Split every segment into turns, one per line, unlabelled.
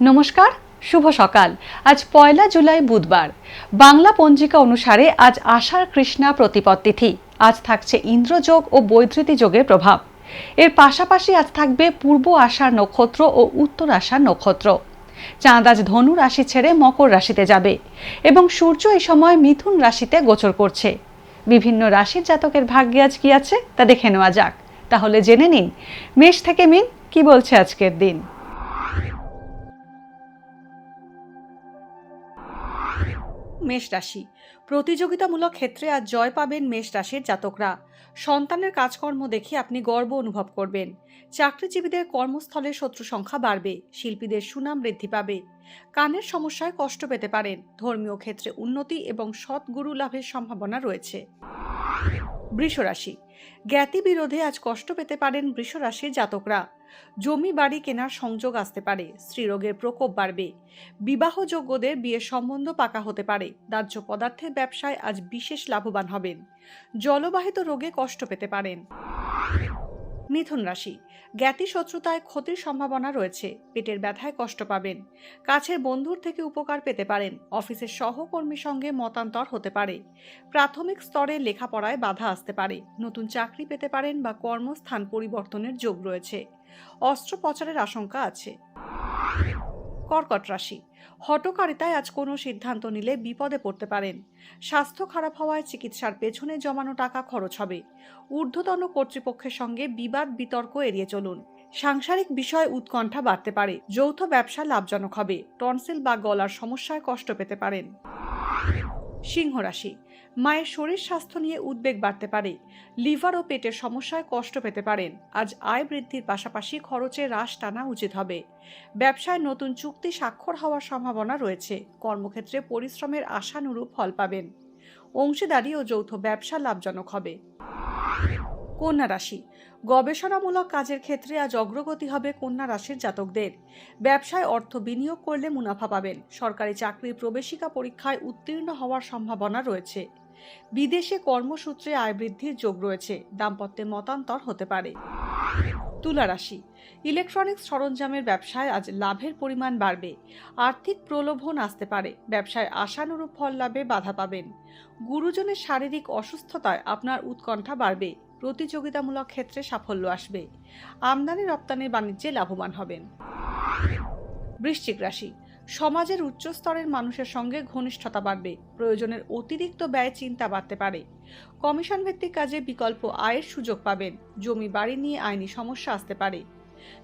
নমস্কার, শুভ সকাল। আজ 1 জুলাই বুধবার। বাংলা পঞ্জিকা অনুসারে আজ আষাঢ় কৃষ্ণা প্রতিপদ তিথি। আজ থাকছে ইন্দ্রযোগ ও বৈধৃতি যোগের প্রভাব। এর পাশাপাশি আজ থাকবে পূর্ব আষাঢ় নক্ষত্র ও উত্তর আষাঢ় নক্ষত্র। চাঁদ আজ ধনু রাশি ছেড়ে মকর রাশিতে যাবে এবং সূর্য এই সময় মিথুন রাশিতে গোচর করছে। বিভিন্ন রাশির জাতকের ভাগ্যে আজ কি আছে তা দেখে নেওয়া যাক। তাহলে জেনে নিন মেষ থেকে মিন কি বলছে আজকের দিন। মেষ রাশি, প্রতিযোগিতামূলক ক্ষেত্রে আজ জয় পাবেন মেষ রাশির জাতকরা। সন্তানের কাজকর্ম দেখে আপনি গর্ব অনুভব করবেন। চাকরিজীবীদের কর্মস্থলে শত্রু সংখ্যা বাড়বে। শিল্পীদের সুনাম বৃদ্ধি পাবে। কানের সমস্যায় কষ্ট পেতে পারেন। ধর্মীয় ক্ষেত্রে উন্নতি এবং সৎ গুরু লাভের সম্ভাবনা রয়েছে। বৃষ রাশি, জ্ঞাতি বিরোধে আজ কষ্ট পেতে পারেন বৃষ রাশির জাতকরা। জমি বাড়ি কেনার সংযোগ আসতে পারে। স্ত্রীরোগের প্রকোপ বাড়বে। বিবাহযোগ্যদের বিয়ের সম্বন্ধ পাকা হতে পারে। দাহ্য পদার্থের ব্যবসায় আজ বিশেষ লাভবান হবেন। জলবাহিত রোগে কষ্ট পেতে পারেন। মিথুন রাশি, জ্ঞাতি শত্রুতায় ক্ষতির সম্ভাবনা রয়েছে। পেটের ব্যথায় কষ্ট পাবেন। কাছের বন্ধুর থেকে উপকার পেতে পারেন। অফিসের সহকর্মীর সঙ্গে মতান্তর হতে পারে। প্রাথমিক স্তরে লেখাপড়ায় বাধা আসতে পারে। নতুন চাকরি পেতে পারেন বা কর্মস্থান পরিবর্তনের যোগ রয়েছে। অস্ত্রোপচারের আশঙ্কা আছে। কর্কট রাশি, হঠকারিতায় আজ কোনো সিদ্ধান্ত নিলে বিপদে পড়তে পারেন। স্বাস্থ্য খারাপ হওয়ায় চিকিৎসার পেছনে জমানো টাকা খরচ হবে। ঊর্ধ্বতন কর্তৃপক্ষের সঙ্গে বিবাদ বিতর্ক এড়িয়ে চলুন। সাংসারিক বিষয়ে উৎকণ্ঠা বাড়তে পারে। যৌথ ব্যবসা লাভজনক হবে। টনসিল বা গলার সমস্যায় কষ্ট পেতে পারেন। সিংহ রাশি, মায়ের শরীর স্বাস্থ্য নিয়ে উদ্বেগ বাড়তে পারে। লিভার ও পেটের সমস্যায় কষ্ট পেতে পারেন। আজ আয় বৃদ্ধির পাশাপাশি খরচে হ্রাস টানা উচিত হবে। ব্যবসায় নতুন চুক্তি স্বাক্ষর হওয়ার সম্ভাবনা রয়েছে। কর্মক্ষেত্রে পরিশ্রমের আশানুরূপ ফল পাবেন। অংশীদারি ও যৌথ ব্যবসা লাভজনক হবে। কন্যা রাশি, গবেষণামূলক কাজের ক্ষেত্রে আজ অগ্রগতি হবে কন্যা রাশির জাতকদের। ব্যবসায় অর্থ বিনিয়োগ করলে মুনাফা পাবেন। সরকারি চাকরির প্রবেশিকা পরীক্ষায় উত্তীর্ণ হওয়ার সম্ভাবনা রয়েছে। বিদেশে কর্মসূত্রে আয় বৃদ্ধির যোগ রয়েছে। দাম্পত্যে মতান্তর হতে পারে। তুলা রাশি, ইলেকট্রনিক্স সরঞ্জামের ব্যবসায় আজ লাভের পরিমাণ বাড়বে। আর্থিক প্রলোভন আসতে পারে। ব্যবসায় আশানুরূপ ফল লাভে বাধা পাবেন। গুরুজনের শারীরিক অসুস্থতায় আপনার উৎকণ্ঠা বাড়বে। প্রতিযোগিতামূলক ক্ষেত্রে সাফল্য আসবে। আমদানি রপ্তানির বাণিজ্যে লাভবান হবেন। বৃশ্চিক রাশি, সমাজের উচ্চ স্তরের মানুষের সঙ্গে ঘনিষ্ঠতা বাড়বে। প্রয়োজনের অতিরিক্ত ব্যয় চিন্তা বাড়তে পারে। কমিশন ভিত্তিক কাজে বিকল্প আয়ের সুযোগ পাবেন। জমি বাড়ি নিয়ে আইনি সমস্যা আসতে পারে।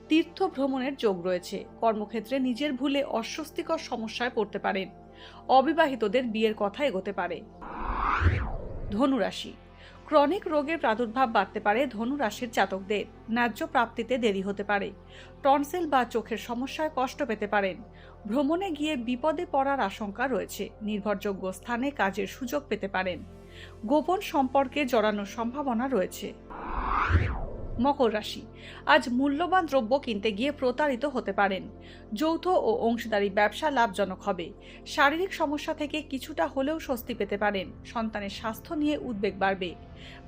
তীর্থ ভ্রমণের যোগ রয়েছে। কর্মক্ষেত্রে নিজের ভুলে অস্বস্তিকর সমস্যায় পড়তে পারেন। অবিবাহিতদের বিয়ের কথা এগোতে পারে। ধনু রাশি, ক্রনিক রোগের প্রাদুর্ভাব বাড়তে পারে ধনু রাশির জাতকদের। ন্যায্য প্রাপ্তিতে দেরি হতে পারে। টনসিল বা চোখের সমস্যায় কষ্ট পেতে পারেন। ভ্রমণে গিয়ে বিপদে পড়ার আশঙ্কা রয়েছে। নির্ভরযোগ্য স্থানে কাজের সুযোগ পেতে পারেন। গোপন সম্পর্কে জড়ানোর সম্ভাবনা রয়েছে। মকর রাশি, আজ মূল্যবান দ্রব্য কিনতে গিয়ে প্রতারিত হতে পারেন। যৌথ ও অংশীদারি ব্যবসা লাভজনক হবে। শারীরিক সমস্যা থেকে কিছুটা হলেও স্বস্তি পেতে পারেন। সন্তানের স্বাস্থ্য নিয়ে উদ্বেগ বাড়বে।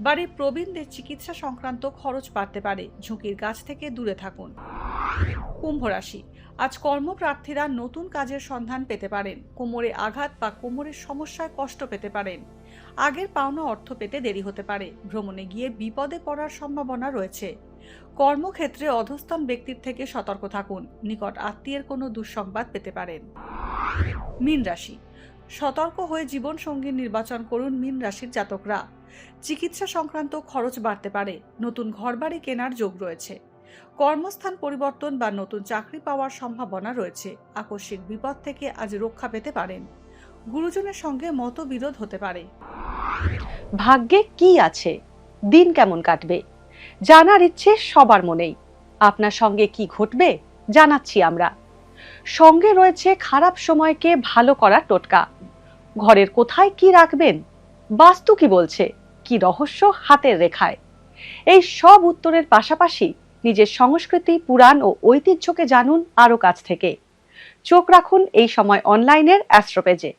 বাড়ির প্রবীণদের চিকিৎসা সংক্রান্ত খরচ বাড়তে পারে। ঝুঁকির কাছ থেকে দূরে থাকুন। কুম্ভ রাশি, আজ কর্মপ্রার্থীরা নতুন কাজের সন্ধান পেতে পারেন। কোমরে আঘাত বা কোমরের সমস্যায় কষ্ট পেতে পারেন। আগের পাওনা অর্থ পেতে দেরি হতে পারে। ভ্রমণে গিয়ে বিপদে পড়ার সম্ভাবনা রয়েছে। কর্মক্ষেত্রে অধস্তন ব্যক্তির থেকে সতর্ক থাকুন। নিকট আত্মীয়ের কোনো দুঃসংবাদ পেতে পারেন। মীন রাশি, সতর্ক হয়ে জীবন সঙ্গী নির্বাচন করুন মীন রাশির জাতকরা। চিকিৎসা সংক্রান্ত খরচ বাড়তে পারে। নতুন ঘরবাড়ি কেনার যোগ রয়েছে। কর্মস্থান পরিবর্তন বা নতুন চাকরি পাওয়ার সম্ভাবনা রয়েছে। আকস্মিক বিপদ থেকে আজ রক্ষা পেতে পারেন। গুরুজনের সঙ্গে মতবিরোধ হতে পারে।
ভাগ্যে কি আছে, দিন কেমন কাটবে জানার ইচ্ছে সবার মনেই। আপনার সঙ্গে কি ঘটবে জানাচ্ছি আমরা। সঙ্গে রয়েছে খারাপ সময়কে ভালো করার টোটকা। ঘরের কোথায় কি রাখবেন, বাস্তু কি বলছে, কি রহস্য হাতের রেখায়। এই সব উত্তরের পাশাপাশি নিজের সংস্কৃতি, পুরাণ ও ঐতিহ্যকে জানুন আরো কাছ থেকে। চোখ রাখুন এই সময় অনলাইনের অ্যাস্ট্রো পেজে।